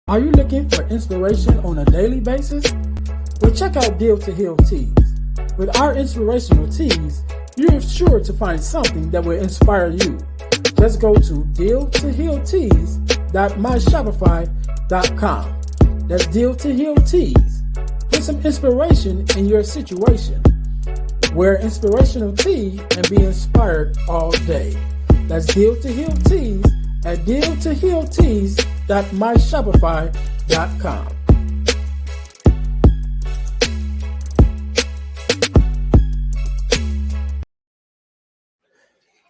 Are you looking for inspiration on a daily basis? Well, check out Deal to Heal Teas. With our inspirational teas, you're sure to find something that will inspire you. Just go to dealtohealteas.myshopify.com. That's Deal to Heal Teas. Put some inspiration in your situation. Wear inspirational tea and be inspired all day. That's Deal to Heal Teas at dealtohealteas.myshopify.com.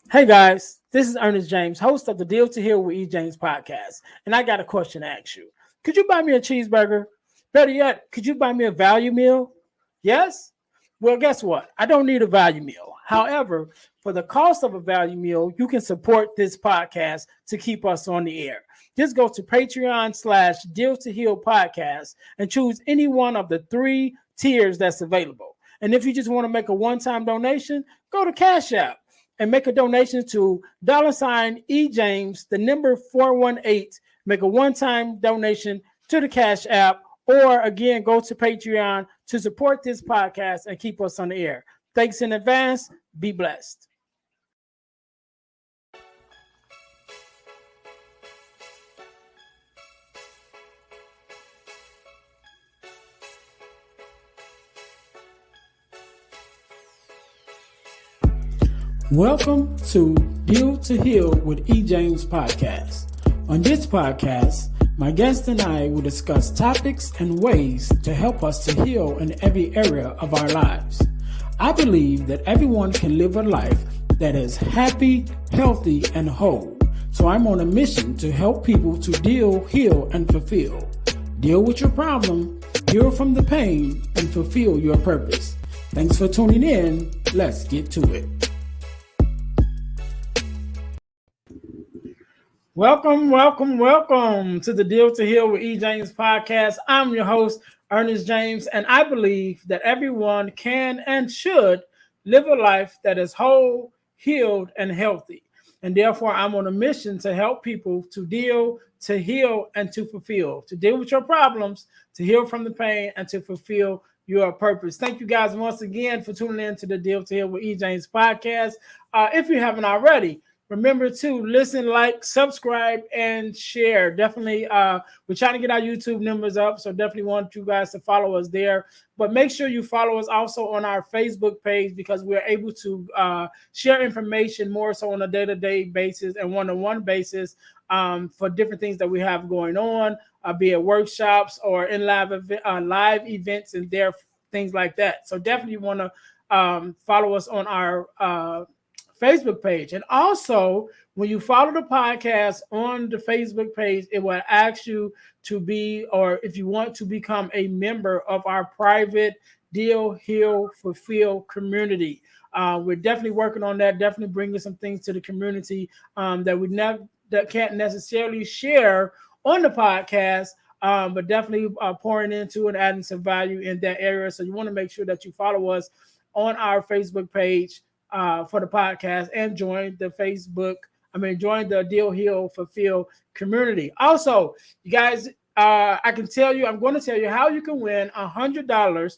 Hey guys, this is Earnest James, host of the Deal to Heal with E. James podcast, and I got a question to ask you. Could you buy me a cheeseburger? Better yet, could you buy me a value meal? Yes? Well, guess what? I don't need a value meal. However, for the cost of a value meal, you can support this podcast to keep us on the air. Just go to Patreon/Deal to Heal podcast and choose any one of the 3 tiers that's available. And if you just want to make a one-time donation, go to Cash App and make a donation to $EJames, the number 418. Make a one-time donation to the Cash App, or again, go to Patreon to support this podcast and keep us on the air. Thanks in advance. Be blessed. Welcome to Deal to Heal with E. James podcast. On this podcast, my guest and I will discuss topics and ways to help us to heal in every area of our lives. I believe that everyone can live a life that is happy, healthy, and whole. So I'm on a mission to help people to deal, heal, and fulfill. Deal with your problem, heal from the pain, and fulfill your purpose. Thanks for tuning in. Let's get to it. Welcome to the Deal to Heal with E. James podcast. I'm your host, Earnest James, and I believe that everyone can and should live a life that is whole, healed, and healthy. And therefore, I'm on a mission to help people to deal, to heal, and to fulfill, to deal with your problems, to heal from the pain, and to fulfill your purpose. Thank you guys once again for tuning in to the Deal to Heal with E. James podcast. If you haven't already, remember to listen, like, subscribe, and share. Definitely, we're trying to get our YouTube numbers up, so definitely want you guys to follow us there. But make sure you follow us also on our Facebook page, because we're able to share information more so on a day-to-day basis and one-on-one basis for different things that we have going on, be it workshops or in live events and there things like that. So definitely want to follow us on our Facebook page. And also, when you follow the podcast on the Facebook page, it will ask you to be, or if you want to become a member of our private Deal, Heal, Fulfill community. We're definitely working on that, definitely bringing some things to the community that can't necessarily share on the podcast, but definitely pouring into and adding some value in that area. So you want to make sure that you follow us on our Facebook page for the podcast and join the Deal, Heal, Fulfill community. Also, you guys, I'm going to tell you how you can win $100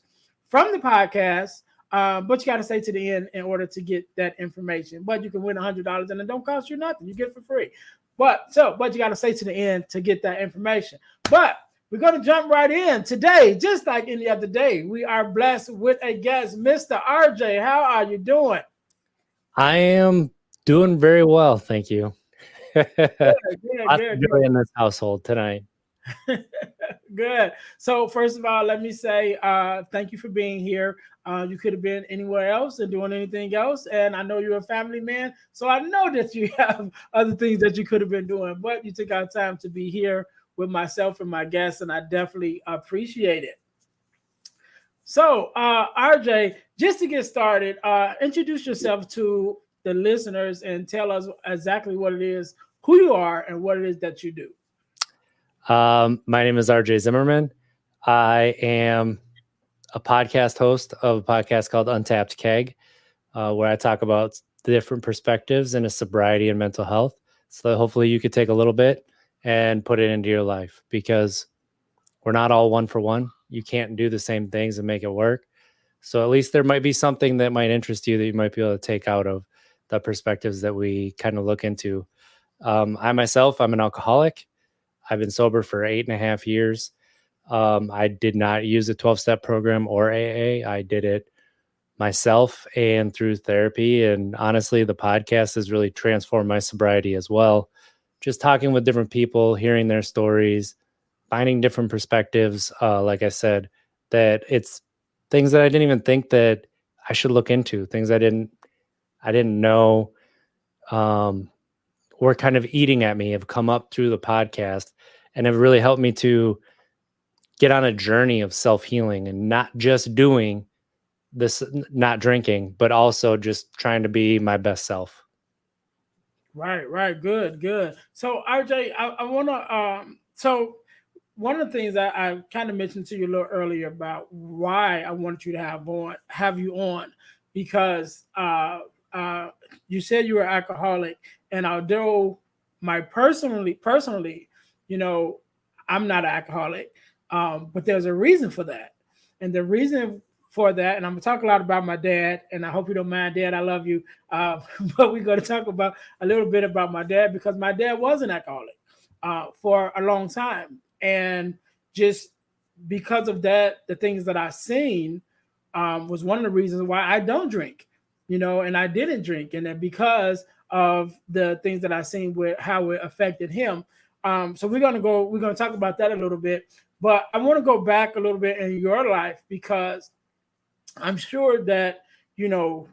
from the podcast, but you got to stay to the end in order to get that information. But you can win $100 and it don't cost you nothing. You get it for free. But you got to stay to the end to get that information. But we're going to jump right in today. Just like any other day, we are blessed with a guest, Mr. RJ. How are you doing? I am doing very well, thank you. Good. In this household tonight. Good. So first of all, let me say thank you for being here. You could have been anywhere else and doing anything else, and I know you're a family man, so I know that you have other things that you could have been doing, but you took out time to be here with myself and my guests, and I definitely appreciate it. So, RJ, just to get started, introduce yourself to the listeners and tell us exactly what it is, who you are, and what it is that you do. My name is RJ Zimmerman. I am a podcast host of a podcast called Untapped Keg, where I talk about the different perspectives in a sobriety and mental health. So hopefully you could take a little bit and put it into your life, because we're not all one for one. You can't do the same things and make it work. So at least there might be something that might interest you that you might be able to take out of the perspectives that we kind of look into. I myself, I'm an alcoholic. I've been sober for 8.5 years. I did not use a 12-step program or AA. I did it myself and through therapy. And honestly, the podcast has really transformed my sobriety as well. Just talking with different people, hearing their stories, finding different perspectives. Like I said, that it's things that I didn't even think that I should look into, things I didn't know were kind of eating at me, have come up through the podcast and have really helped me to get on a journey of self-healing, and not just doing this, not drinking, but also just trying to be my best self. Right. Good. So RJ, I want to so one of the things that I kind of mentioned to you a little earlier about why I wanted you to have you on, because you said you were alcoholic, and although personally, you know, I'm not an alcoholic, but there's a reason for that, and the reason for that, and I'm gonna talk a lot about my dad, and I hope you don't mind, Dad. I love you, but we're gonna talk about a little bit about my dad, because my dad was an alcoholic for a long time, and just because of that, the things that I've seen was one of the reasons why I don't drink, you know, and I didn't drink, and then because of the things that I've seen with how it affected him. So we're gonna talk about that a little bit, but I want to go back a little bit in your life, because I'm sure that, you know,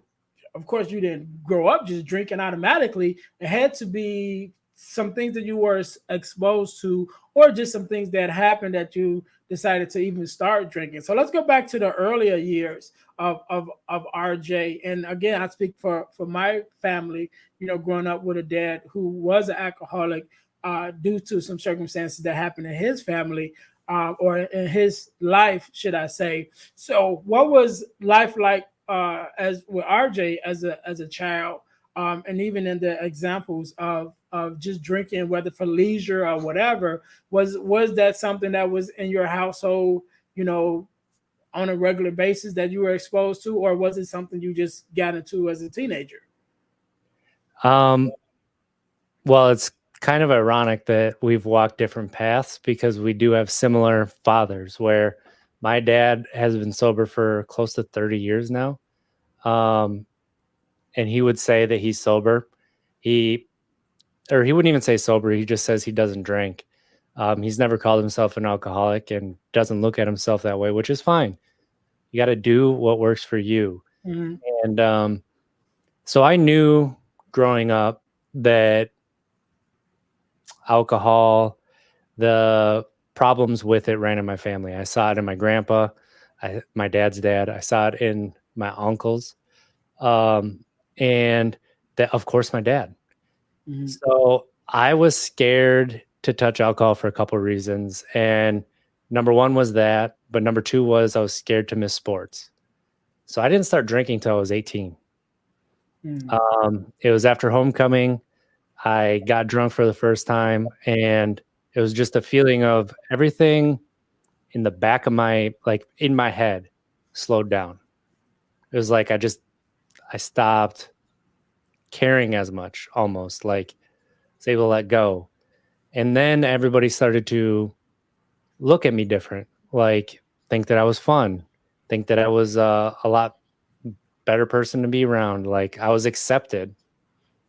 of course, you didn't grow up just drinking automatically. It had to be some things that you were exposed to, or just some things that happened that you decided to even start drinking. So let's go back to the earlier years of RJ. And again, I speak for my family, you know, growing up with a dad who was an alcoholic due to some circumstances that happened in his family. Or in his life, should I say? So, what was life like as with RJ as a child, and even in the examples of just drinking, whether for leisure or whatever? Was that something that was in your household, you know, on a regular basis that you were exposed to, or was it something you just got into as a teenager? Well, it's kind of ironic that we've walked different paths, because we do have similar fathers, where my dad has been sober for close to 30 years now. And he would say that he's sober. He wouldn't even say sober. He just says he doesn't drink. He's never called himself an alcoholic and doesn't look at himself that way, which is fine. You got to do what works for you. Mm-hmm. And so I knew growing up that alcohol, the problems with it, ran in my family. I saw it in my grandpa, my dad's dad. I saw it in my uncles, and that, of course, my dad. Mm-hmm. So I was scared to touch alcohol for a couple of reasons. And number one was that, but number two was I was scared to miss sports. So I didn't start drinking till I was 18. It was after homecoming. I got drunk for the first time, and it was just a feeling of everything in the back of in my head slowed down. It was like I stopped caring as much, almost like I was able to let go. And then everybody started to look at me different, like think that I was fun, think that I was a lot better person to be around. Like I was accepted.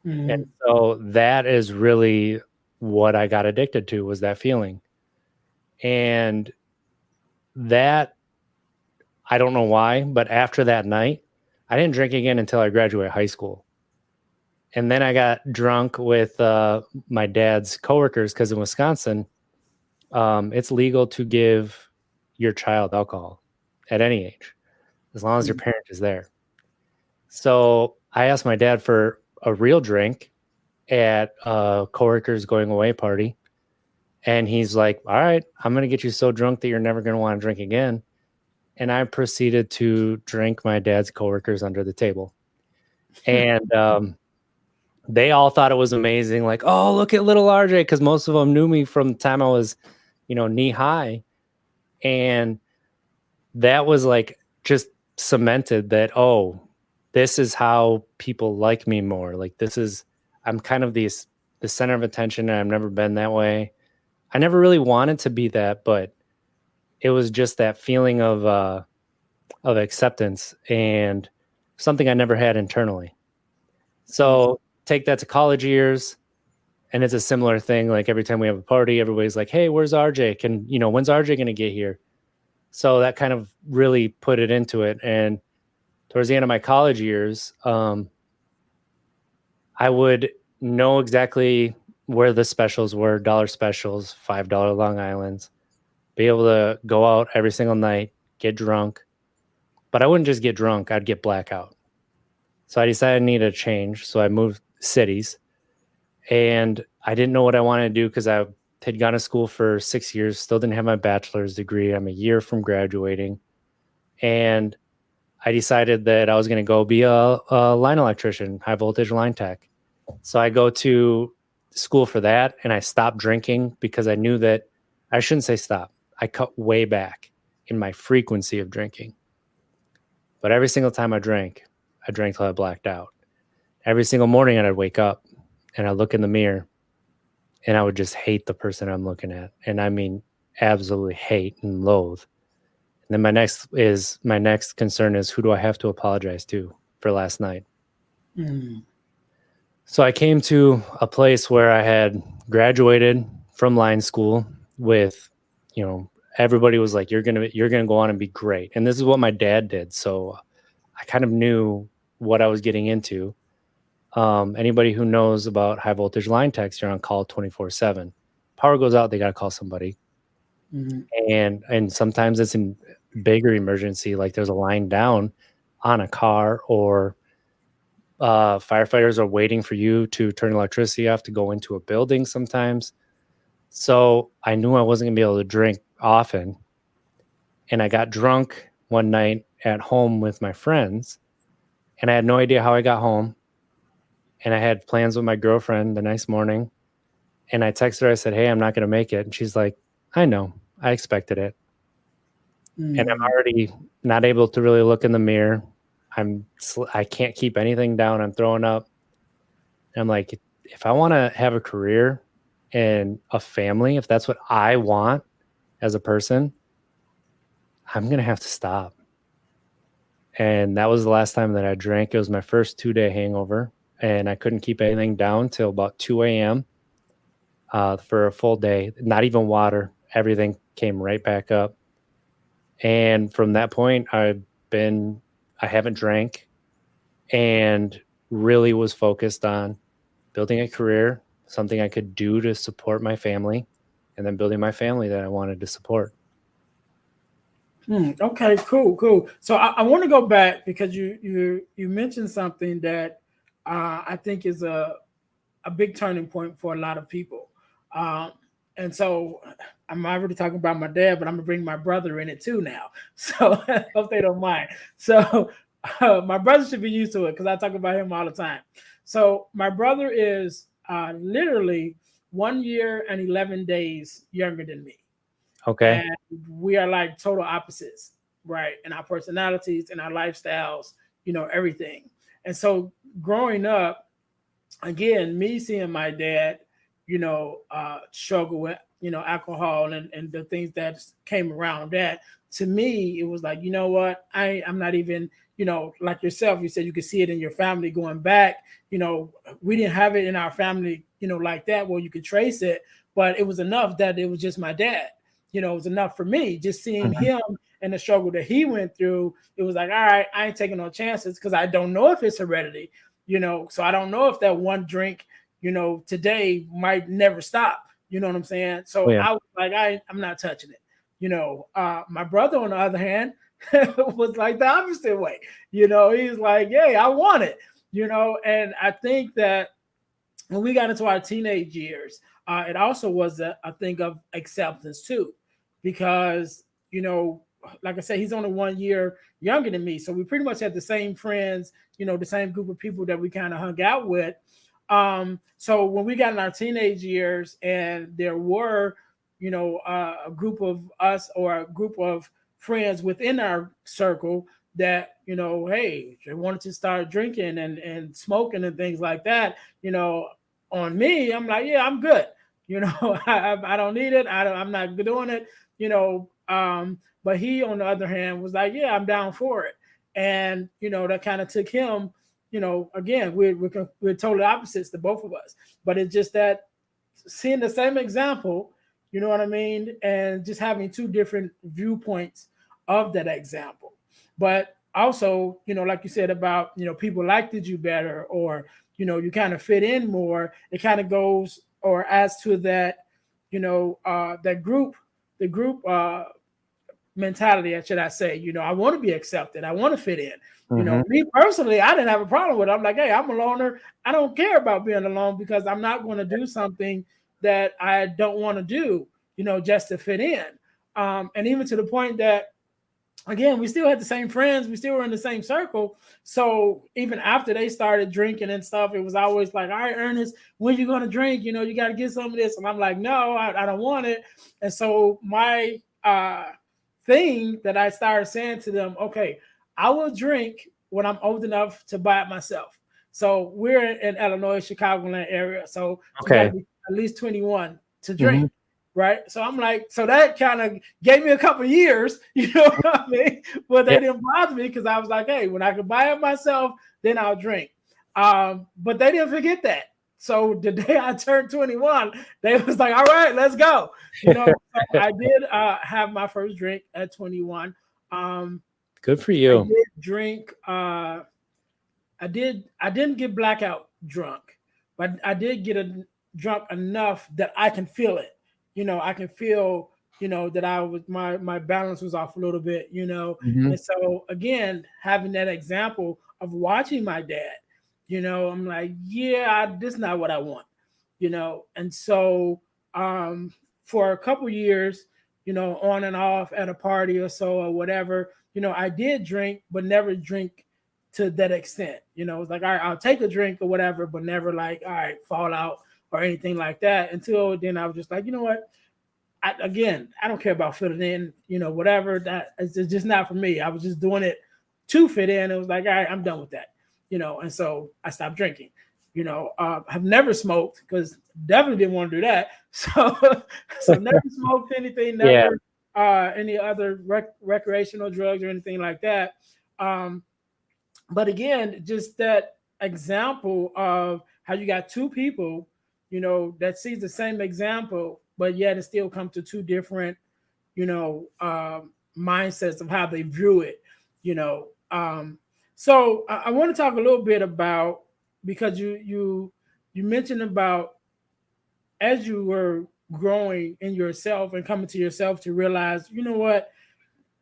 Mm-hmm. And so that is really what I got addicted to, was that feeling. And that, I don't know why, but after that night, I didn't drink again until I graduated high school. And then I got drunk with my dad's coworkers, because in Wisconsin, it's legal to give your child alcohol at any age, as long as your parent is there. So I asked my dad for a real drink at a coworker's going away party. And he's like, all right, I'm going to get you so drunk that you're never going to want to drink again. And I proceeded to drink my dad's coworkers under the table. And they all thought it was amazing. Like, oh, look at little RJ. Because most of them knew me from the time I was, knee high. And that was like just cemented that, oh, this is how people like me more. Like I'm kind of the center of attention, and I've never been that way. I never really wanted to be that, but it was just that feeling of acceptance and something I never had internally. So take that to college years, and it's a similar thing. Like every time we have a party, everybody's like, hey, where's RJ? When's RJ going to get here? So that kind of really put it into it. And towards the end of my college years, I would know exactly where the specials were, dollar specials, $5 Long Islands, be able to go out every single night, get drunk. But I wouldn't just get drunk, I'd get blackout. So I decided I needed a change. So I moved cities, and I didn't know what I wanted to do because I had gone to school for 6 years, still didn't have my bachelor's degree. I'm a year from graduating. And I decided that I was going to go be a line electrician, high voltage line tech. So I go to school for that, and I stopped drinking because I knew that I shouldn't say stop. I cut way back in my frequency of drinking. But every single time I drank till I blacked out. Every single morning I'd wake up and I'd look in the mirror and I would just hate the person I'm looking at. And I mean, absolutely hate and loathe. And then my next concern is, who do I have to apologize to for last night? So I came to a place where I had graduated from line school with, everybody was like, you're gonna go on and be great. And this is what my dad did. So I kind of knew what I was getting into. Anybody who knows about high voltage line techs, you're on call 24/7. Power goes out, they got to call somebody. And sometimes it's in bigger emergency, like there's a line down on a car, or firefighters are waiting for you to turn electricity off to go into a building sometimes. So I knew I wasn't gonna be able to drink often. And I got drunk one night at home with my friends, and I had no idea how I got home. And I had plans with my girlfriend the next morning. And I texted her, I said, hey, I'm not going to make it. And she's like, I know, I expected it. And I'm already not able to really look in the mirror. I can't keep anything down. I'm throwing up. And I'm like, if I want to have a career and a family, if that's what I want as a person, I'm going to have to stop. And that was the last time that I drank. It was my first 2-day hangover, and I couldn't keep anything down till about 2 a.m. For a full day, not even water. Everything came right back up. And from that point, I haven't drank, and really was focused on building a career, something I could do to support my family, and then building my family that I wanted to support. Okay, cool. So I want to go back because you mentioned something that I think is a big turning point for a lot of people. And so I'm already talking about my dad, but I'm gonna bring my brother in it too now. So I hope they don't mind. So my brother should be used to it because I talk about him all the time. So my brother is literally 1 year and 11 days younger than me. Okay. And we are like total opposites, right? In our personalities, in our lifestyles, everything. And so growing up, again, me seeing my dad, struggle with, alcohol and the things that came around that, to me, it was like, you know what? I'm not even, like yourself, you said you could see it in your family going back. We didn't have it in our family, like that, where you could trace it, but it was enough that it was just my dad. It was enough for me just seeing him and the struggle that he went through. It was like, all right, I ain't taking no chances because I don't know if it's heredity, so I don't know if that one drink, today might never stop. You know what I'm saying? So I was like, I'm not touching it. My brother, on the other hand, was like the opposite way. He's like, yeah, I want it, and I think that when we got into our teenage years, it also was a thing of acceptance too, because, like I said, he's only 1 year younger than me. So we pretty much had the same friends, the same group of people that we kind of hung out with. So when we got in our teenage years, and there were, a group of us or a group of friends within our circle that, hey, they wanted to start drinking and smoking and things like that, on me, I'm like, yeah, I'm good. I don't need it. I'm not doing it. But he, on the other hand, was like, yeah, I'm down for it. And that kind of took him. Again, we're totally opposites to both of us. But it's just that seeing the same example, you know what I mean, and just having two different viewpoints of that example. But also, like you said about, people liked you better, or you kind of fit in more. It kind of goes or adds to that, that group, the group mentality, should I say. I want to be accepted. I want to fit in. Me personally, I didn't have a problem with it. I'm like, hey, I'm a loner. I don't care about being alone, because I'm not going to do something that I don't want to do, just to fit in. And even to the point that, again, we still had the same friends. We still were in the same circle. So even after they started drinking and stuff, it was always like, all right, Ernest, when you going to drink? You got to get some of this. And I'm like, no, I don't want it. And so my thing that I started saying to them, okay, I will drink when I'm old enough to buy it myself. So we're in Illinois, Chicagoland area. So you got to be at least 21 to drink. Right. So I'm like, so that kind of gave me a couple of years, you know what I mean? But they didn't bother me, because I was like, hey, when I could buy it myself, then I'll drink. But they didn't forget that. So the day I turned 21, they was like, all right, let's go. So I did have my first drink at 21. Good for you. I did drink. I didn't get blackout drunk, but I did get drunk enough that I can feel it. I can feel, that I was my balance was off a little bit, And so again, having that example of watching my dad, I'm like, yeah, this is not what I want, And so for a couple years, on and off at a party or so or whatever, I did drink, but never drink to that extent. It's like, all right, I'll take a drink or whatever, but never like, all right, fall out or anything like that. Until then, I was just like, you know what? I don't care about fitting in, whatever. That it's just not for me. I was just doing it to fit in. It was like, all right, I'm done with that, And so I stopped drinking. I've never smoked, because definitely didn't want to do that. So never smoked anything, never any other recreational drugs or anything like that. But again, just that example of how you got two people, that sees the same example, but yet it still comes to two different, mindsets of how they view it, So I want to talk a little bit about, because you mentioned about, as you were growing in yourself and coming to yourself to realize, you know what,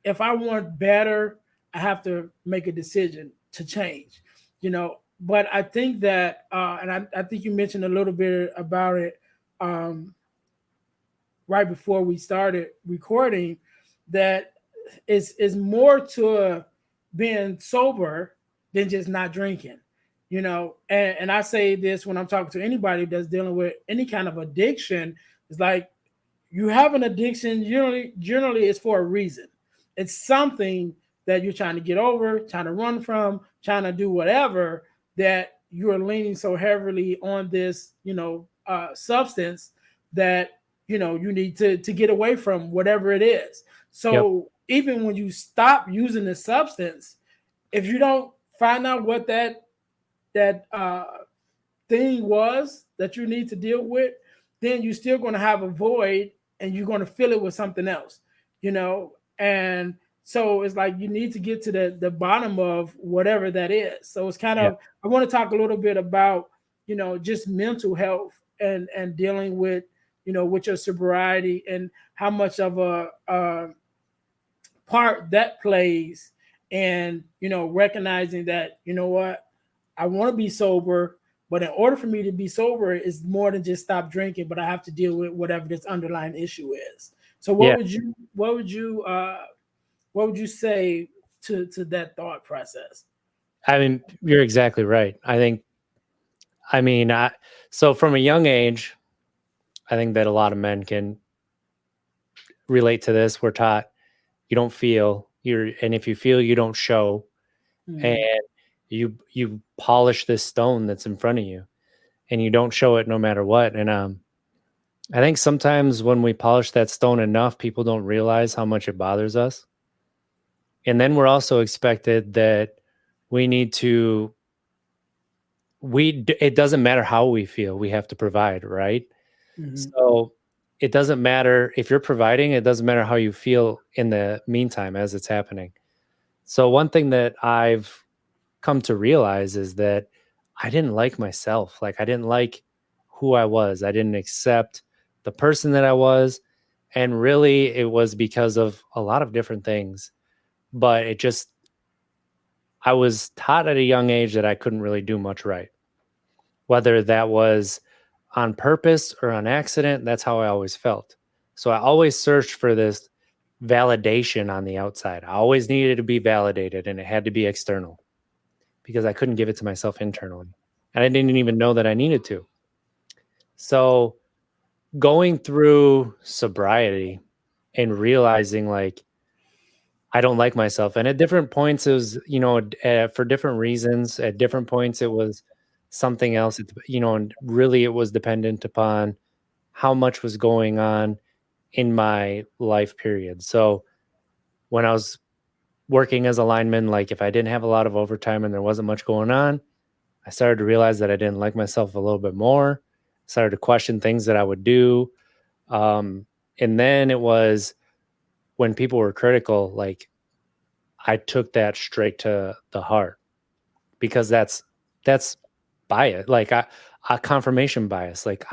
if I want better, I have to make a decision to change, But I think that, and I think you mentioned a little bit about it right before we started recording, that is more to being sober than just not drinking, And I say this when I'm talking to anybody that's dealing with any kind of addiction. It's like, you have an addiction, generally it's for a reason. It's something that you're trying to get over, trying to run from, trying to do whatever, that you are leaning so heavily on this, substance, that, you need to get away from whatever it is. So even when you stop using the substance, if you don't find out what that thing was that you need to deal with, then you're still going to have a void, and you're going to fill it with something else, And so it's like, you need to get to the bottom of whatever that is. So it's kind of, I want to talk a little bit about, just mental health and dealing with, with your sobriety, and how much of a part that plays, and, recognizing that, what, I want to be sober, but in order for me to be sober, is more than just stop drinking, but I have to deal with whatever this underlying issue is. So what would you say to that thought process? I mean, you're exactly right. I think I mean, so from a young age, I think that a lot of men can relate to this. We're taught you don't feel, and if you feel, you don't show, and Mhm. you polish this stone that's in front of you, and you don't show it no matter what. And I think sometimes when we polish that stone enough, people don't realize how much it bothers us. And then we're also expected that we need to, it doesn't matter how we feel, we have to provide, right? Mhm. So it doesn't matter if you're providing, it doesn't matter how you feel in the meantime as it's happening. So one thing that I've come to realize is that I didn't like myself. Like I didn't like who I was. I didn't accept the person that I was. And really it was because of a lot of different things. But I was taught at a young age that I couldn't really do much right. Whether that was on purpose or on accident, that's how I always felt. So I always searched for this validation on the outside. I always needed to be validated and it had to be external because I couldn't give it to myself internally. And I didn't even know that I needed to. So going through sobriety and realizing like I don't like myself. And at different points, it was, for different reasons. At different points, it was something else, and really it was dependent upon how much was going on in my life period. So when I was working as a lineman, like if I didn't have a lot of overtime and there wasn't much going on, I started to realize that I didn't like myself a little bit more. Started to question things that I would do. And then it was when people were critical, like I took that straight to the heart because that's bias, like a confirmation bias. Like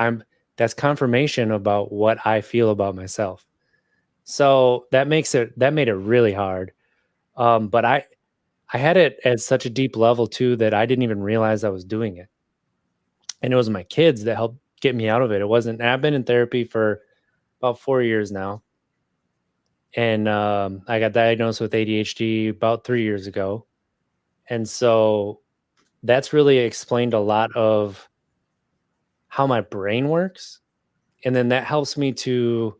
that's confirmation about what I feel about myself. So that made it really hard. But I had it at such a deep level too that I didn't even realize I was doing it. And it was my kids that helped get me out of it. It wasn't, and I've been in therapy for about 4 years now. And I got diagnosed with ADHD about 3 years ago. And so that's really explained a lot of how my brain works. And then that helps me to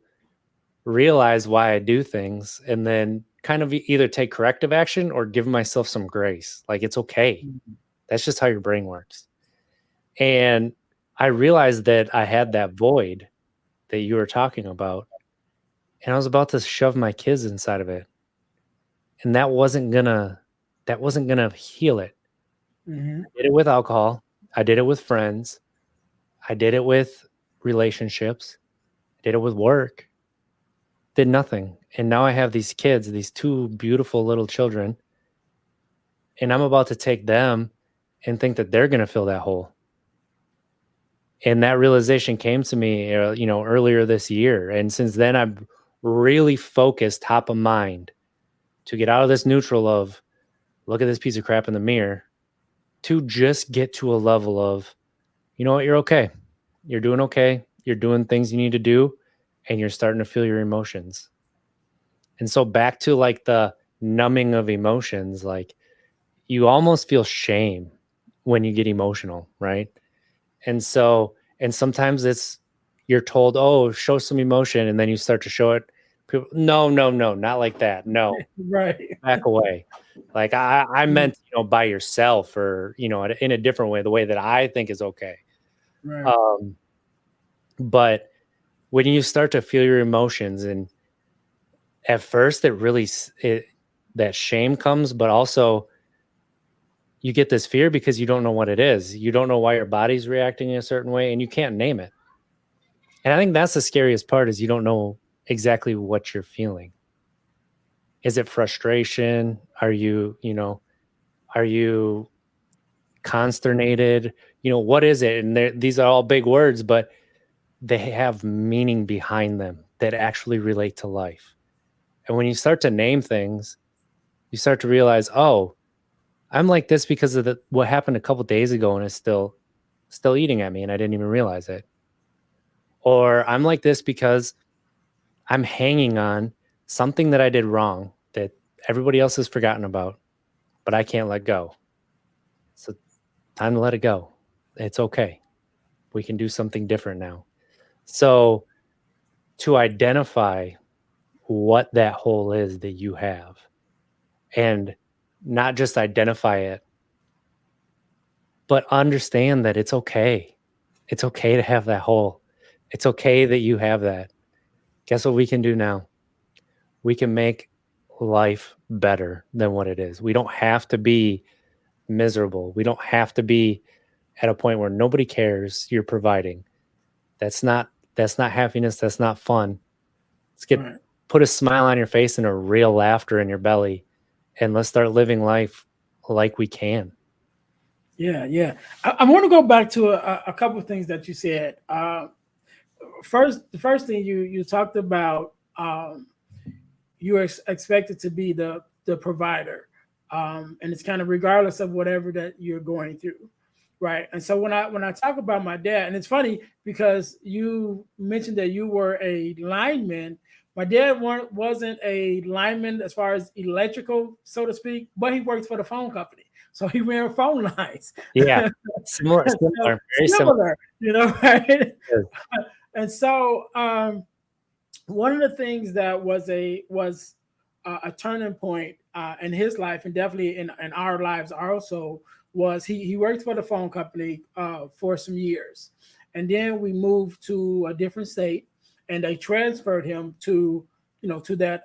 realize why I do things and then kind of either take corrective action or give myself some grace. Like it's okay. Mhm. That's just how your brain works. And I realized that I had that void that you were talking about. And I was about to shove my kids inside of it. And that wasn't gonna heal it. I Mhm. did it with alcohol. I did it with friends. I did it with relationships. I did it with work. Did nothing. And now I have these kids, these two beautiful little children, and I'm about to take them and think that they're gonna fill that hole. And that realization came to me, earlier this year. And since then, I've really focused top of mind to get out of this neutral of look at this piece of crap in the mirror to just get to a level of, you know what, you're okay. You're doing okay. You're doing things you need to do, and you're starting to feel your emotions. And so back to like the numbing of emotions, like you almost feel shame when you get emotional, right? And so, and sometimes you're told, oh, show some emotion, and then you start to show it. People, no, no, no, not like that. No, Right. back away. Like I Mhm. meant, by yourself or, in a different way, the way that I think is okay. Right. Um, but when you start to feel your emotions, and at first it really, that shame comes, but also you get this fear because you don't know what it is. You don't know why your body's reacting in a certain way and you can't name it. And I think that's the scariest part is you don't know exactly what you're feeling. Is it frustration? Are you consternated? What is it? And these are all big words, but they have meaning behind them that actually relate to life. And when you start to name things, you start to realize, oh, I'm like this because of what happened a couple days ago and it's still eating at me and I didn't even realize it. Or I'm like this because I'm hanging on something that I did wrong that everybody else has forgotten about, but I can't let go. So time to let it go. It's okay. We can do something different now. So to identify what that hole is that you have, and not just identify it, but understand that it's okay. It's okay to have that hole. It's okay that you have that. Guess what we can do now? We can make life better than what it is. We don't have to be miserable. We don't have to be at a point where nobody cares you're providing. That's not happiness. That's not fun. Right. Put a smile on your face and a real laughter in your belly, and let's start living life like we can. Yeah, yeah. I want to go back to a couple of things that you said. The first thing you talked about, you are expected to be the provider, and it's kind of regardless of whatever that you're going through, right? And so when I talk about my dad, and it's funny because you mentioned that you were a lineman. My dad wasn't a lineman as far as electrical, so to speak, but he worked for the phone company, so he ran phone lines. Yeah, similar, So, very similar. similar, right? And so one of the things that was a turning point in his life, and definitely in our lives also, was he worked for the phone company for some years, and then we moved to a different state, and they transferred him to to the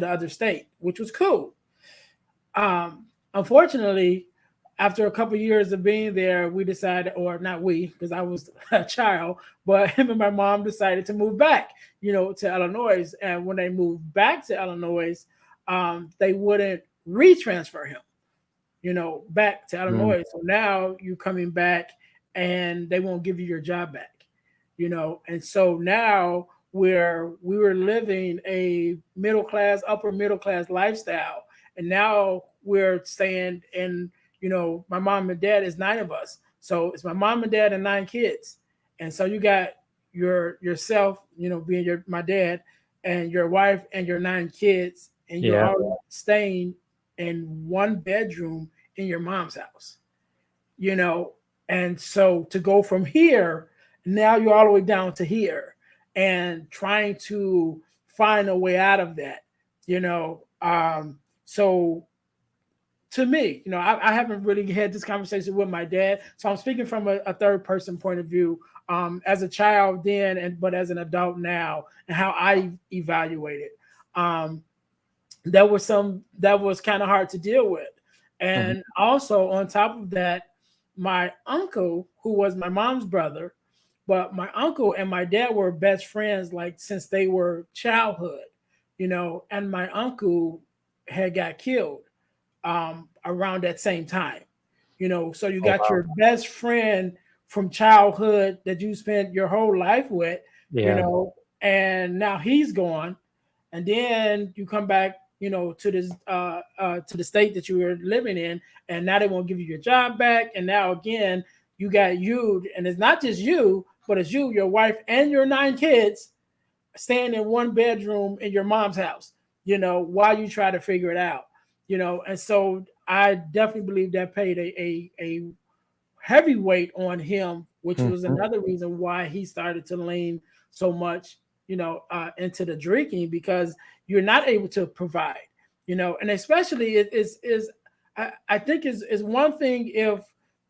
other state, which was cool. Unfortunately, after a couple of years of being there, we decided, or not we, because I was a child, but him and my mom decided to move back, to Illinois. And when they moved back to Illinois, they wouldn't retransfer him, back to Mm, Illinois. So now you coming back, and they won't give you your job back, And so now we were living a upper middle class lifestyle, and now we're staying in. My mom and dad is nine of us, so it's my mom and dad and nine kids, and so you got yourself, being my dad, and your wife and your nine kids, and you're yeah, all staying in one bedroom in your mom's house, you know. And so to go from here, now you're all the way down to here, and trying to find a way out of that, so to me, I haven't really had this conversation with my dad, so I'm speaking from a third person point of view, as a child then, and but as an adult now, and how I evaluate it. Um, that was kind of hard to deal with, mhm, and also on top of that, my uncle, who was my mom's brother, but my uncle and my dad were best friends like since they were childhood, and my uncle had got killed around that same time. So you oh got wow, your best friend from childhood that you spent your whole life with, you yeah, know, and now he's gone, and then you come back, to this to the state that you were living in, and now they won't give you your job back, and now again you got you, and it's not just you, but it's you, your wife, and your nine kids staying in one bedroom in your mom's house, while you try to figure it out, and so I definitely believe that paid a heavy weight on him, which was mhm, another reason why he started to lean so much, into the drinking, because you're not able to provide, and especially I think is one thing if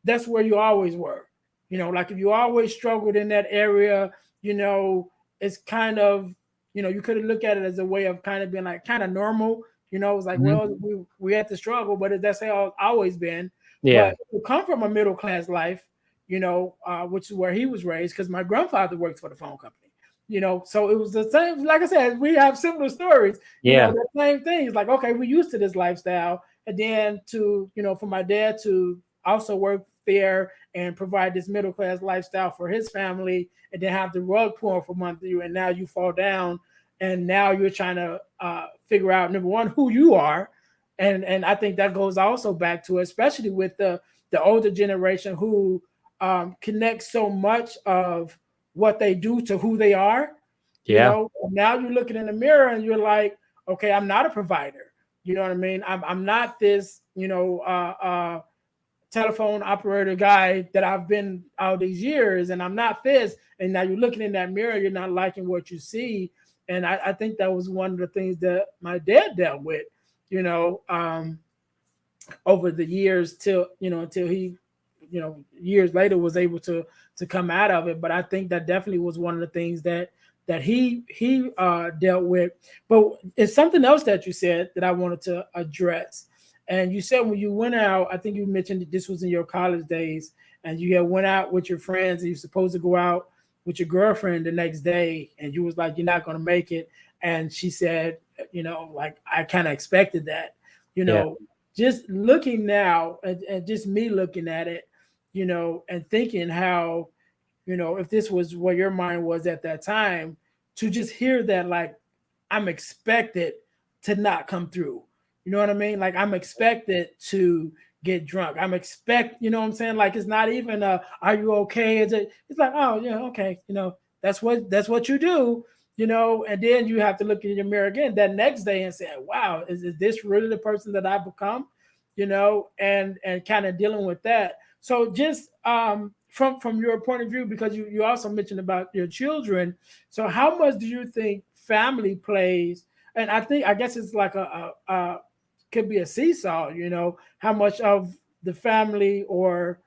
that's where you always were, like if you always struggled in that area, it's kind of, you could look at it as a way of kind of being like kind of normal, it's like, mhm, well, we had to struggle, but that's how it's always been. yeah, But to come from a middle class life, which is where he was raised, because my grandfather worked for the phone company, so it was the same. Like I said, we have similar stories, yeah, the same things. Like, okay, we used to this lifestyle, and then to, for my dad to also work there and provide this middle class lifestyle for his family, and then have the rug pulled from under you, and now you fall down, and now you're trying to figure out, number one, who you are, and I think that goes also back to, especially with the older generation who connects so much of what they do to who they are. yeah, Now you're looking in the mirror and you're like, okay, I'm not a provider. You know what I mean? I'm not this, telephone operator guy that I've been all these years, and I'm not this. And now you're looking in that mirror, you're not liking what you see. And I think that was one of the things that my dad dealt with, you know, over the years till, you know, until he, you know, years later was able to come out of it. But I think that definitely was one of the things that he dealt with. But it's something else that you said that I wanted to address. And you said when you went out, I think you mentioned that this was in your college days, and you had went out with your friends, and you're supposed to go out with your girlfriend the next day, and you was like, "You're not going to make it," and she said, "You know, like I kind of expected that." You Yeah. know, just looking now, and just me looking at it, you know, and thinking how, you know, if this was where your mind was at that time, to just hear that, like, I'm expected to not come through. You know what I mean? Like, I'm expected to get drunk. You know what I'm saying? Like, it's not even are you okay? It's like, oh yeah, okay. You know, that's what you do, you know, and then you have to look in your mirror again that next day and say, wow, is this really the person that I become? You know, and kind of dealing with that. So just from your point of view, because you also mentioned about your children. So how much do you think family plays? And I guess it's like a could be a seesaw, you know, how much of the family, or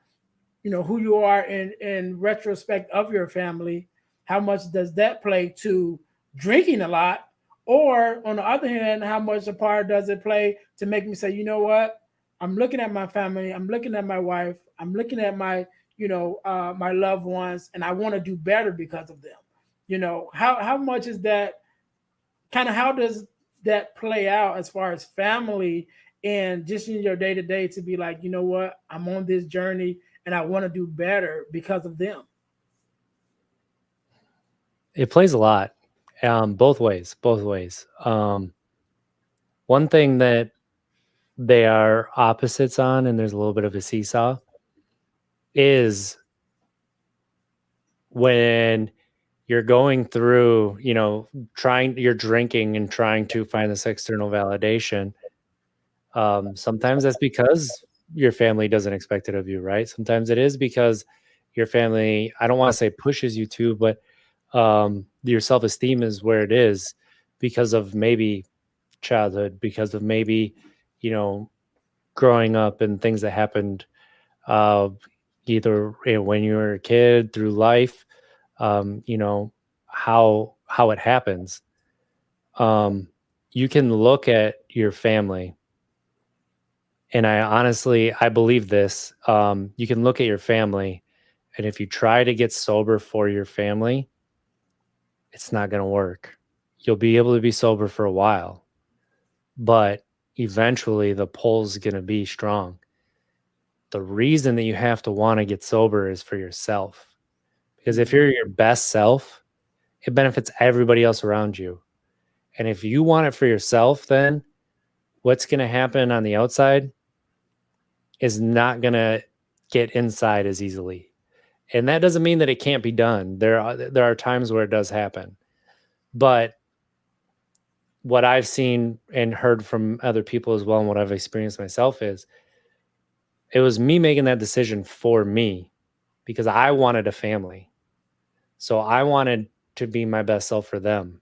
you know, who you are in retrospect of your family, how much does that play to drinking a lot? Or on the other hand, how much a part does it play to make me say, you know what, I'm looking at my family, I'm looking at my wife, I'm looking at my, you know, my loved ones, and I want to do better because of them. You know, how much is that, kind of how does that play out as far as family and just in your day to day, to be like, you know what, I'm on this journey and I want to do better because of them. It plays a lot, both ways, both ways. One thing that they are opposites on, and there's a little bit of a seesaw, is when you're going through, you know, you're drinking and trying to find this external validation. Sometimes that's because your family doesn't expect it of you, right? Sometimes it is because your family, I don't want to say pushes you to, but your self-esteem is where it is because of maybe childhood, because of maybe, you know, growing up and things that happened, uh, either, you know, when you were a kid, through life, you know, how it happens. Um, you can look at your family, and I believe this. You can look at your family, and if you try to get sober for your family, it's not going to work. You'll be able to be sober for a while, but eventually the pull's going to be strong. The reason that you have to want to get sober is for yourself. Because if you're your best self, it benefits everybody else around you. And if you want it for yourself, then what's going to happen on the outside is not going to get inside as easily. And that doesn't mean that it can't be done. There are times where it does happen. But what I've seen and heard from other people as well, and what I've experienced myself, is it was me making that decision for me because I wanted a family. So I wanted to be my best self for them.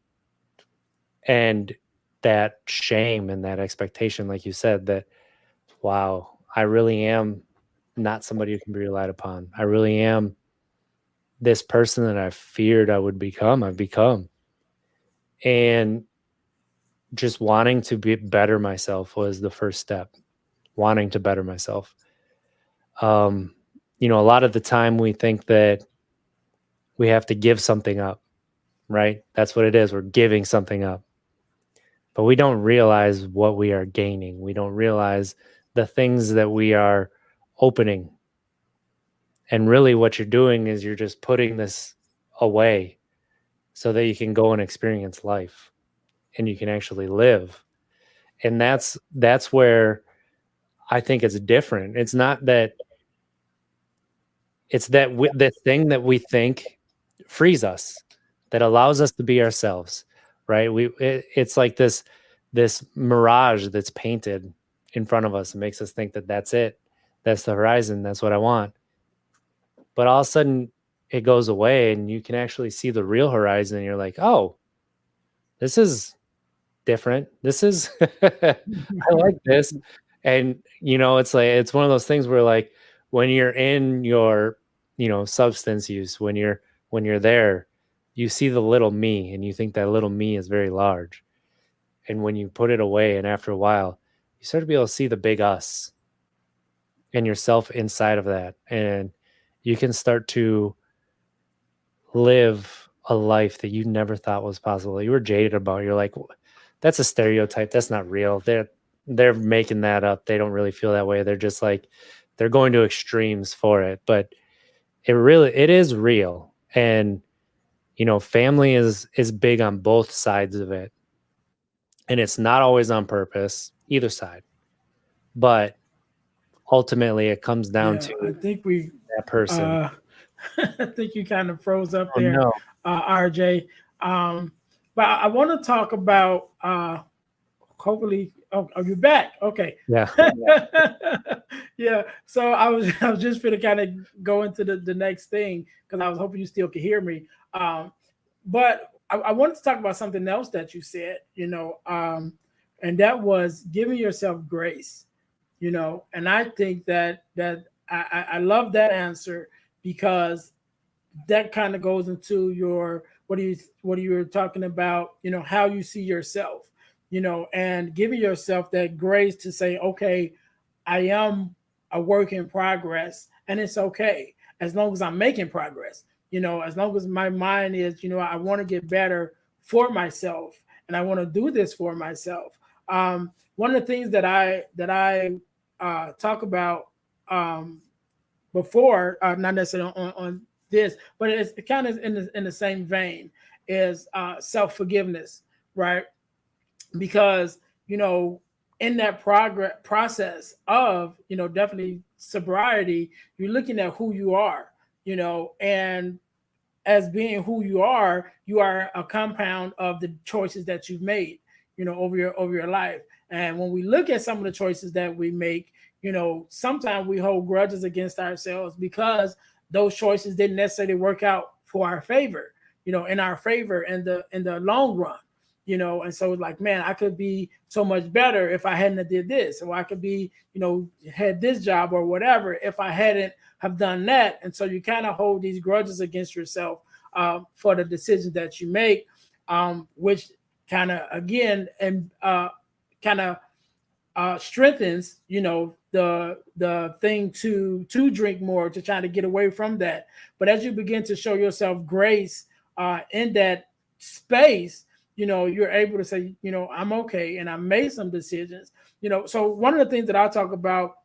And that shame and that expectation, like you said, that, wow, I really am not somebody who can be relied upon. I really am this person that I feared I would become. I've become. And just wanting to better myself was the first step, wanting to better myself. You know, a lot of the time we think that we have to give something up, right? That's what it is. We're giving something up. But we don't realize what we are gaining. We don't realize the things that we are opening. And really what you're doing is you're just putting this away so that you can go and experience life and you can actually live. And that's where I think it's different. It's not that it's that the thing that we think frees us, that allows us to be ourselves, right? It's like this mirage that's painted in front of us and makes us think that that's it, That's the horizon. That's what I want. But all of a sudden it goes away and you can actually see the real horizon. And you're like, oh, this is different. This is, I like this. And, it's like, it's one of those things where like when you're in your, substance use, when you're there, you see the little me and you think that little me is very large. And when you put it away and after a while, you start to be able to see the big us and yourself inside of that. And you can start to live a life that you never thought was possible. You were jaded about. You're like, that's a stereotype. That's not real. They're making that up. They don't really feel that way. They're just like, they're going to extremes for it. But it is real. And, family is big on both sides of it. And it's not always on purpose, either side. But ultimately it comes down to I think we that person. I think you kind of froze up Oh, there, no. RJ. But I want to talk about hopefully. Oh, are you back? Okay. Yeah. Yeah. So I was just going to kind of go into the next thing because I was hoping you still could hear me. But I wanted to talk about something else that you said, and that was giving yourself grace, and I think that I love that answer because that kind of goes into your what you were talking about, how you see yourself, and giving yourself that grace to say, okay, I am a work in progress, and it's okay as long as I'm making progress. As long as my mind is, I want to get better for myself, and I want to do this for myself. One of the things that I talk about before, not necessarily on this, but it's kind of in the same vein, is self forgiveness, right? Because in that process of definitely sobriety, you're looking at who you are, and as being who you are a compound of the choices that you've made, over your life. And when we look at some of the choices that we make, sometimes we hold grudges against ourselves because those choices didn't necessarily work out for our favor, in our favor in the long run. And so it's like, man, I could be so much better if I hadn't did this, or I could be, had this job or whatever if I hadn't have done that. And so you kind of hold these grudges against yourself for the decisions that you make, which kind of again and kind of strengthens, the thing to drink more, to try to get away from that. But as you begin to show yourself grace in that space, you're able to say, I'm okay, and I made some decisions. So one of the things that I talk about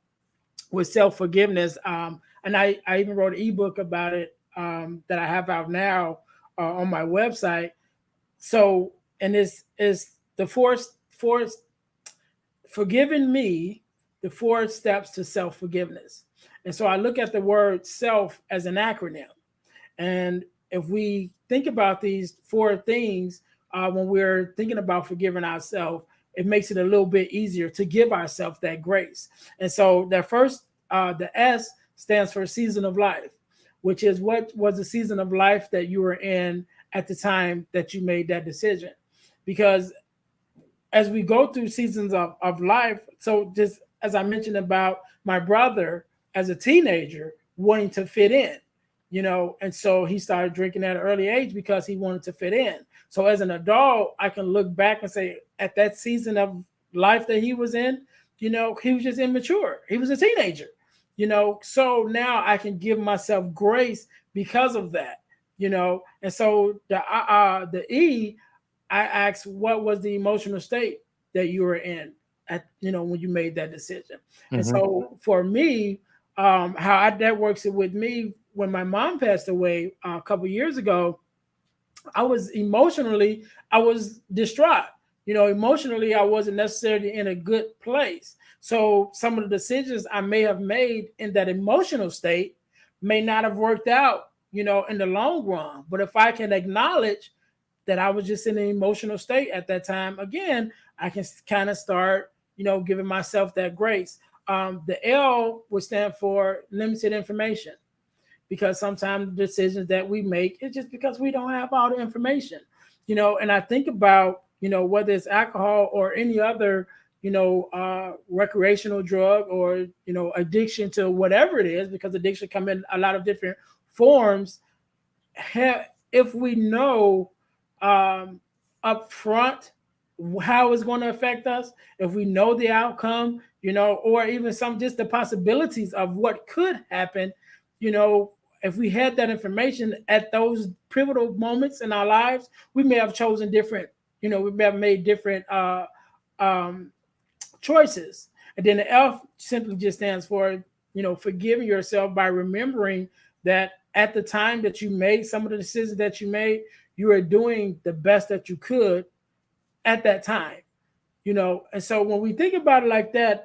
with self-forgiveness, and I even wrote an ebook about it that I have out now on my website. So, and this is the four forgiving me, the 4 steps to self-forgiveness. And so I look at the word self as an acronym. And if we think about these 4 things, when we're thinking about forgiving ourselves, it makes it a little bit easier to give ourselves that grace. And so that first, the S stands for season of life, which is what was the season of life that you were in at the time that you made that decision. Because as we go through seasons of life, so just as I mentioned about my brother as a teenager wanting to fit in, and so he started drinking at an early age because he wanted to fit in. So as an adult, I can look back and say at that season of life that he was in, he was just immature. He was a teenager, so now I can give myself grace because of that, and so the E, I asked, what was the emotional state that you were in at, when you made that decision? Mm-hmm. And so for me, that works with me, when my mom passed away a couple of years ago, I was distraught. Emotionally, I wasn't necessarily in a good place. So some of the decisions I may have made in that emotional state may not have worked out, in the long run. But if I can acknowledge that I was just in an emotional state at that time, again, I can kind of start, giving myself that grace. The L would stand for limited information, because sometimes the decisions that we make is just because we don't have all the information, and I think about, whether it's alcohol or any other, recreational drug, or, addiction to whatever it is, because addiction come in a lot of different forms. If we know um, up front how it's going to affect us, if we know the outcome, or even some just the possibilities of what could happen, you know, if we had that information at those pivotal moments in our lives, we may have chosen different, we may have made different um, choices. And then the F simply just stands for, forgiving yourself by remembering that at the time that you made some of the decisions that you made, you were doing the best that you could at that time. And so when we think about it like that,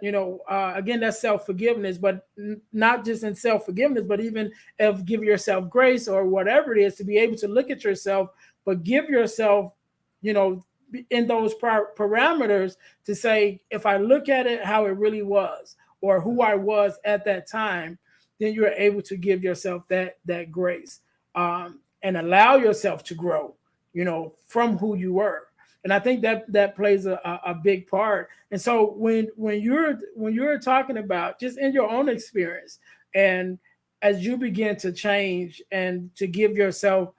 again, that's self-forgiveness, but not just in self-forgiveness, but even if give yourself grace or whatever it is, to be able to look at yourself, but give yourself, you know in those parameters, to say, if I look at it how it really was, or who I was at that time, then you're able to give yourself that grace, and allow yourself to grow, from who you were. And I think that plays a big part. And so when you're talking about just in your own experience, and as you begin to change and to give yourself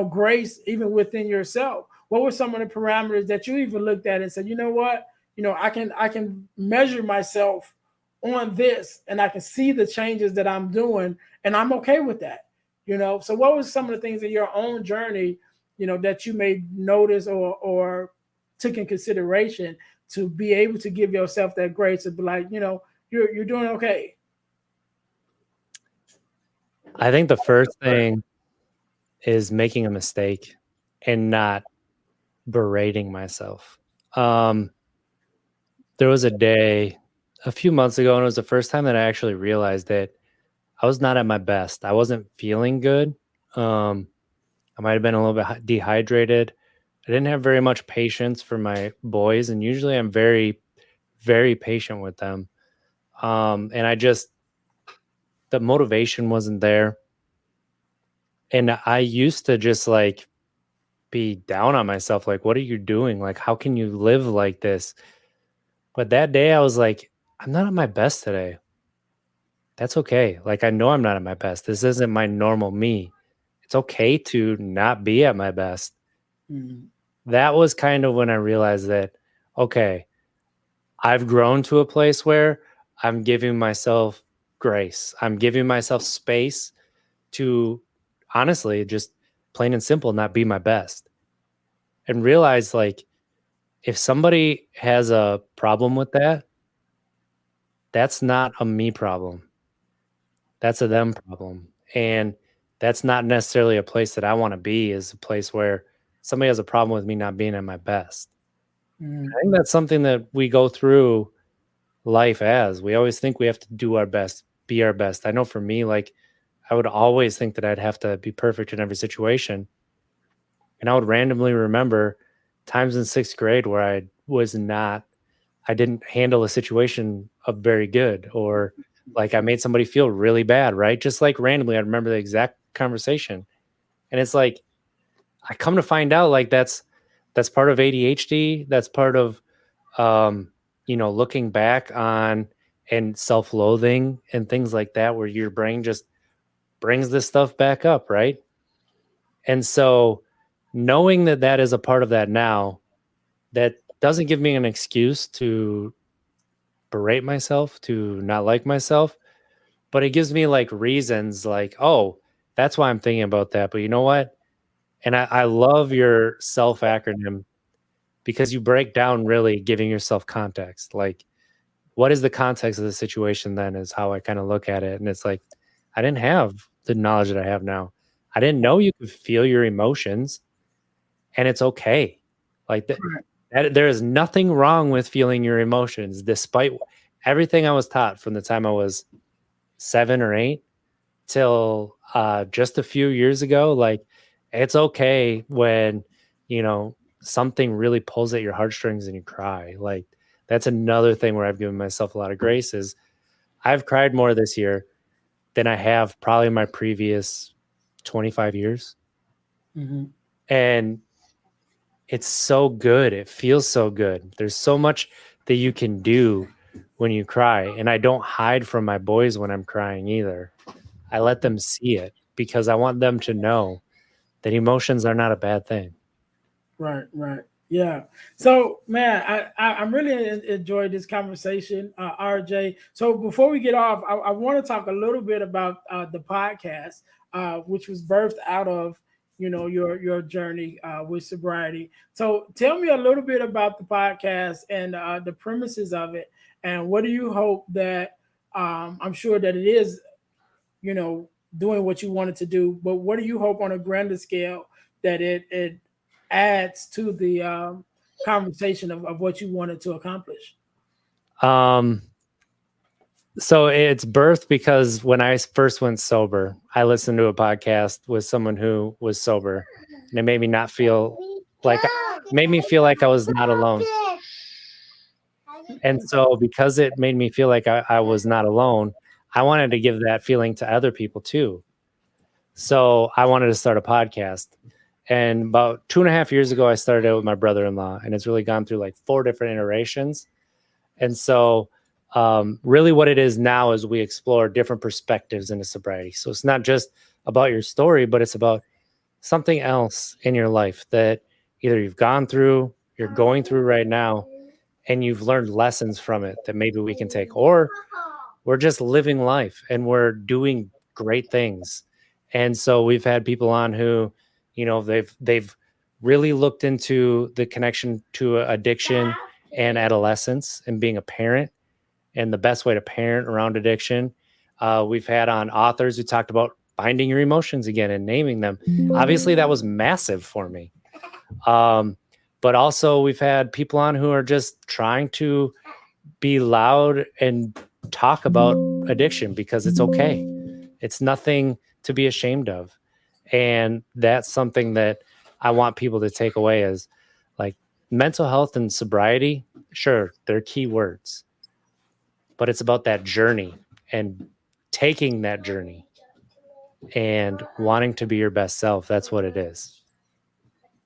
grace even within yourself, what were some of the parameters that you even looked at and said, you know what, I can measure myself on this, and I can see the changes that I'm doing, and I'm okay with that. So what was some of the things in your own journey, that you may notice, or took in consideration, to be able to give yourself that grace, to be like, you're doing okay? I think the first thing is making a mistake and not berating myself. There was a day a few months ago, and it was the first time that I actually realized that I was not at my best. I wasn't feeling good. I might have been a little bit dehydrated. I didn't have very much patience for my boys, and usually I'm very, very patient with them. And the motivation wasn't there. And I used to just like be down on myself. Like, what are you doing? Like, how can you live like this? But that day I was like, I'm not at my best today. That's okay. Like, I know I'm not at my best. This isn't my normal me. It's okay to not be at my best. Mm-hmm. That was kind of when I realized that, okay, I've grown to a place where I'm giving myself grace. I'm giving myself space to honestly, just plain and simple, not be my best. And realize, like, if somebody has a problem with that, that's not a me problem. That's a them problem. And that's not necessarily a place that I want to be, is a place where somebody has a problem with me not being at my best. Mm-hmm. I think that's something that we go through life as. We always think we have to do our best, be our best. I know for me, like, I would always think that I'd have to be perfect in every situation. And I would randomly remember times in sixth grade where I didn't handle a situation of very good, or like I made somebody feel really bad, right? Just like randomly, I remember the exact conversation. And it's like, I come to find out, like, that's part of ADHD. That's part of, looking back on and self-loathing and things like that, where your brain just brings this stuff back up, right? And so knowing that that is a part of that now, that doesn't give me an excuse to berate myself, to not like myself, but it gives me like reasons, like, oh, that's why I'm thinking about that. But you know what? And I love your self acronym, because you break down really giving yourself context. Like, what is the context of the situation then, is how I kind of look at it. And it's like, I didn't have the knowledge that I have now. I didn't know you could feel your emotions, and it's okay. Like that there is nothing wrong with feeling your emotions, despite everything I was taught from the time I was 7 or 8 till just a few years ago. Like, it's okay when something really pulls at your heartstrings and you cry. Like That's another thing where I've given myself a lot of grace is I've cried more this year than I have probably in my previous 25 years. Mm-hmm. And it's so good. It feels so good. There's so much that you can do when you cry. And I don't hide from my boys when I'm crying either. I let them see it because I want them to know that emotions are not a bad thing. Right, right. Yeah. So, man, I'm really enjoyed this conversation, RJ. So, before we get off, I want to talk a little bit about the podcast, which was birthed out of your journey with sobriety. So, tell me a little bit about the podcast and the premises of it, and what do you hope that I'm sure that it is, doing what you wanted to do, but what do you hope on a grander scale that it adds to the conversation of what you wanted to accomplish? Um, so it's birthed because when I first went sober, I listened to a podcast with someone who was sober, and it made me not feel made me feel like I was not alone. And so because it made me feel like I was not alone, I wanted to give that feeling to other people too. So I wanted to start a podcast. And about 2.5 years ago, I started it with my brother-in-law, and it's really gone through like 4 different iterations. And so really what it is now is we explore different perspectives into sobriety. So it's not just about your story, but it's about something else in your life that either you've gone through, you're going through right now, and you've learned lessons from it that maybe we can take, or we're just living life and we're doing great things. And so we've had people on who, they've really looked into the connection to addiction and adolescence and being a parent and the best way to parent around addiction. We've had on authors who talked about finding your emotions again and naming them. Obviously, that was massive for me. But also we've had people on who are just trying to be loud and talk about addiction because it's okay. It's nothing to be ashamed of. And that's something that I want people to take away as like mental health and sobriety. Sure, they're key words, but it's about that journey and taking that journey and wanting to be your best self. That's what it is.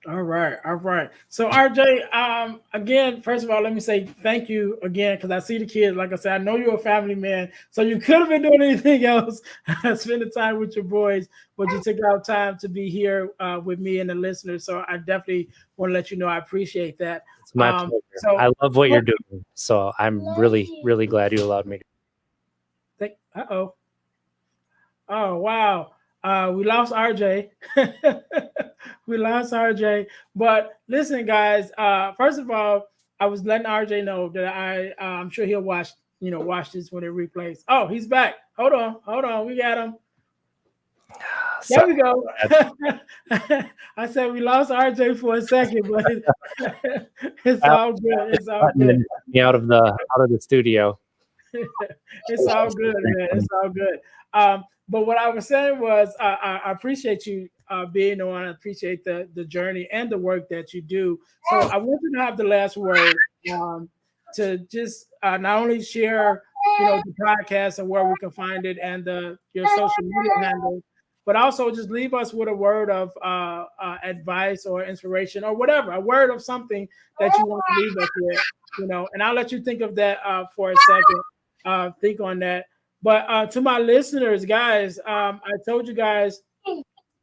All right, all right. So RJ, again, first of all, let me say thank you again because I see the kids. Like I said, I know you're a family man, so you could have been doing anything else, spending time with your boys, but you took out time to be here with me and the listeners. So I definitely want to let you know I appreciate that. It's my pleasure. So I love what you're doing. So I'm really, really glad you allowed me. Oh wow. We lost RJ. We lost RJ. But listen, guys. First of all, I was letting RJ know that I'm sure he'll watch this when it replays. Oh, he's back. Hold on. We got him. There we go. I said we lost RJ for a second, but it's all good. It's all good. Me out of the studio. It's all good, man. It's all good. But what I was saying was, I appreciate you being on. I appreciate the journey and the work that you do. So I want you to have the last word to just not only share, the podcast and where we can find it and your social media handle, but also just leave us with a word of advice or inspiration or whatever, a word of something that you want to leave us with, and I'll let you think of that for a second. Think on that. But to my listeners, guys, I told you guys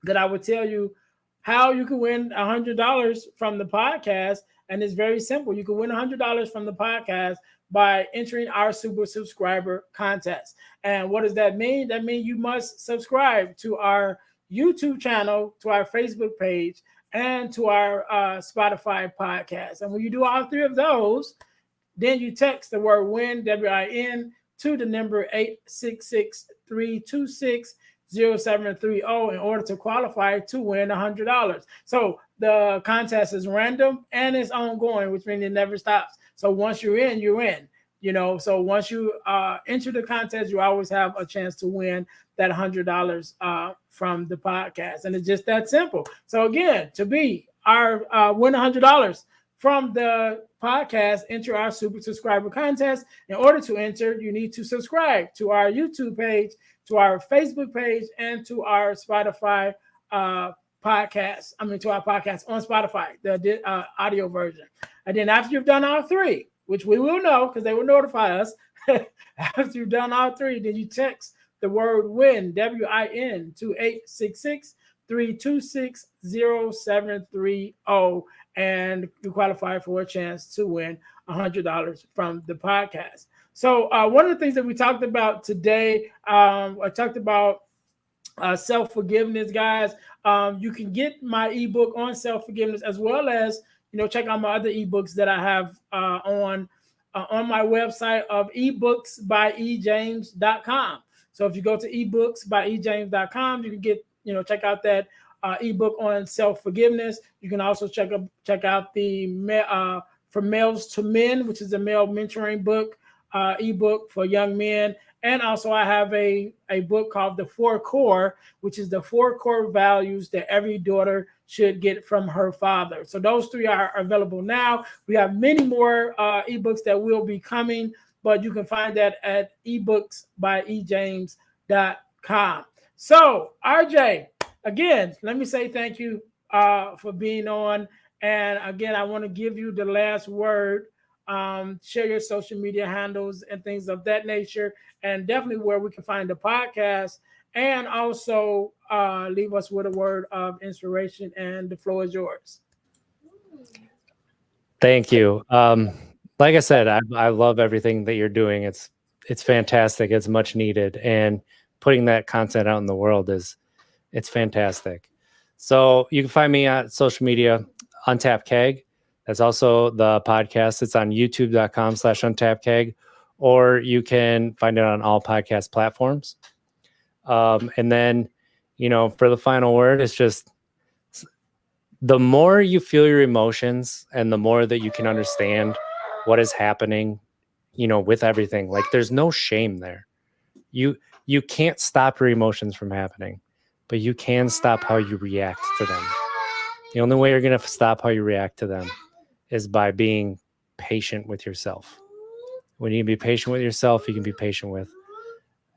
that I would tell you how you can win $100 from the podcast. And it's very simple. You can win $100 from the podcast by entering our super subscriber contest. And what does that mean? That means you must subscribe to our YouTube channel, to our Facebook page, and to our Spotify podcast. And when you do all 3 of those, then you text the word WIN, WIN, to the number 866-326-0730 in order to qualify to win $100. So the contest is random and it's ongoing, which means it never stops. So once you're in, you're in. So once you enter the contest, you always have a chance to win that $100 from the podcast. And it's just that simple. So again, to be our win $100, from the podcast, enter our super subscriber contest. In order to enter, you need to subscribe to our YouTube page, to our Facebook page, and to our Spotify podcast. To our podcast on Spotify, the audio version. And then after you've done all three, which we will know because they will notify us, after you've done all three, then you text the word WIN, WIN, to 866-326-0730, and you qualify for a chance to win $100 from the podcast. So one of the things that we talked about today, I talked about self-forgiveness, guys. You can get my ebook on self-forgiveness, as well as check out my other ebooks that I have on my website of ebooksbyejames.com. So if you go to ebooksbyejames.com, you can get check out that ebook on self-forgiveness. You can also check out the From Males to Men, which is a male mentoring book, ebook for young men. And also I have a book called The 4 Core, which is the 4 core values that every daughter should get from her father. So those three are available now. We have many more ebooks that will be coming, but you can find that at ebooksbyejames.com. So RJ, again, let me say thank you for being on. And again, I want to give you the last word. Share your social media handles and things of that nature, and definitely where we can find the podcast, and also leave us with a word of inspiration, and the floor is yours. Thank you. Like I said, I love everything that you're doing. It's fantastic. It's much needed, and putting that content out in the world it's fantastic. So you can find me on social media, Untapped Keg. That's also the podcast. It's on youtube.com/untappedkeg, or you can find it on all podcast platforms. And then, for the final word, it's just the more you feel your emotions and the more that you can understand what is happening, with everything, like there's no shame there. You can't stop your emotions from happening, but you can stop how you react to them. The only way you're going to stop how you react to them is by being patient with yourself. When you can be patient with yourself, you can be patient with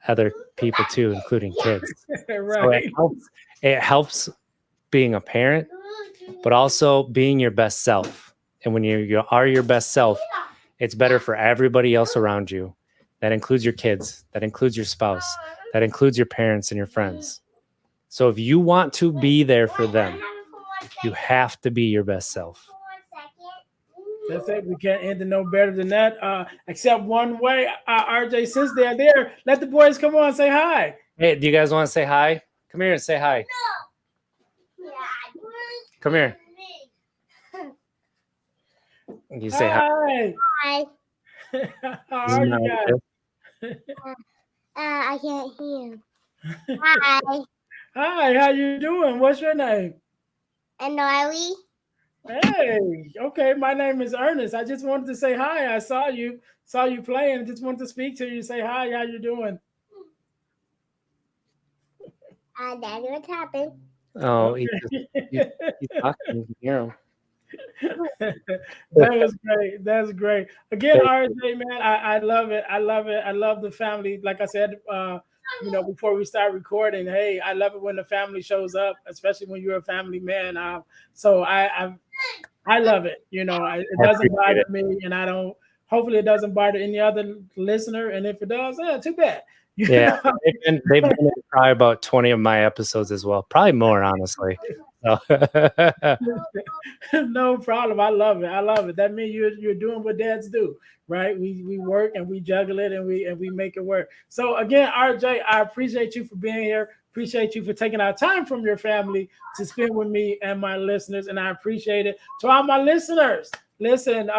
other people too, including kids. Right. So it helps being a parent, but also being your best self. And when you are your best self, it's better for everybody else around you. That includes your kids, that includes your spouse, that includes your parents and your friends. So if you want to be there for them, you have to be your best self. That's it. We can't end it no better than that. Except one way, RJ, since they're there, let the boys come on and say hi. Hey, do you guys want to say hi? Come here and say hi. Come here. You say hi. Hi. How are you guys? I can't hear. Hi. Hi, how you doing? What's your name? Annoying. Hey, okay. My name is Ernest. I just wanted to say hi. I saw you playing. Just wanted to speak to you. Say hi. How you doing? Daddy, what's happening? Oh, he's talking. You can hear him. That was great. That's great. Again, RJ, man, I love it. I love it. I love the family. Like I said, before we start recording, hey, I love it when the family shows up, especially when you're a family man. So I love it. It doesn't bother me, and I don't. Hopefully, it doesn't bother any other listener. And if it does, too bad. Yeah, they've been in probably about 20 of my episodes as well. Probably more, honestly. So. No problem. I love it. I love it. That means you're doing what dads do, right? We work and we juggle it and we make it work. So again, RJ, I appreciate you for being here. Appreciate you for taking our time from your family to spend with me and my listeners, and I appreciate it. To all my listeners, listen,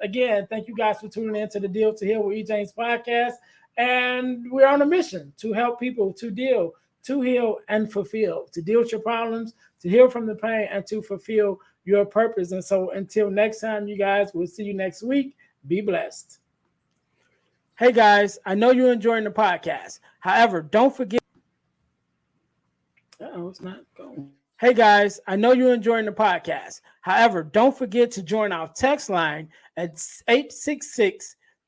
again, thank you guys for tuning in to the Deal to Heal with E. James podcast. And we're on a mission to help people to deal, to heal, and fulfill, to deal with your problems, to heal from the pain, and to fulfill your purpose. And so until next time, you guys, we'll see you next week. Be blessed. Hey, guys, I know you're enjoying the podcast. However, don't forget. It's not going. Hey guys, I know you're enjoying the podcast. However, don't forget to join our text line at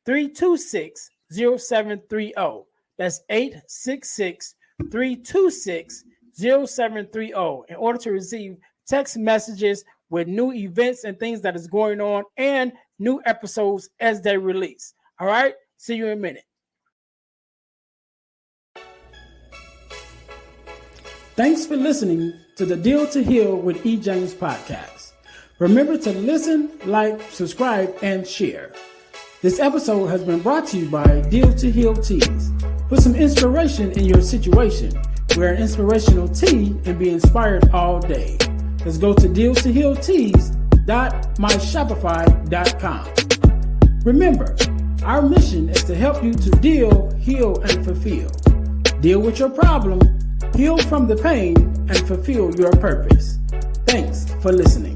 866-326-0730. That's 866-326-0730 in order to receive text messages with new events and things that is going on and new episodes as they release. All right, see you in a minute. Thanks for listening to the Deal to Heal with E. James podcast. Remember to listen, like, subscribe, and share. This episode has been brought to you by Deal to Heal Teas. Put some inspiration in your situation. Wear an inspirational tea and be inspired all day. Let's go to dealtohealteas.myshopify.com. Remember, our mission is to help you to deal, heal, and fulfill. Deal with your problem, heal from the pain, and fulfill your purpose. Thanks for listening.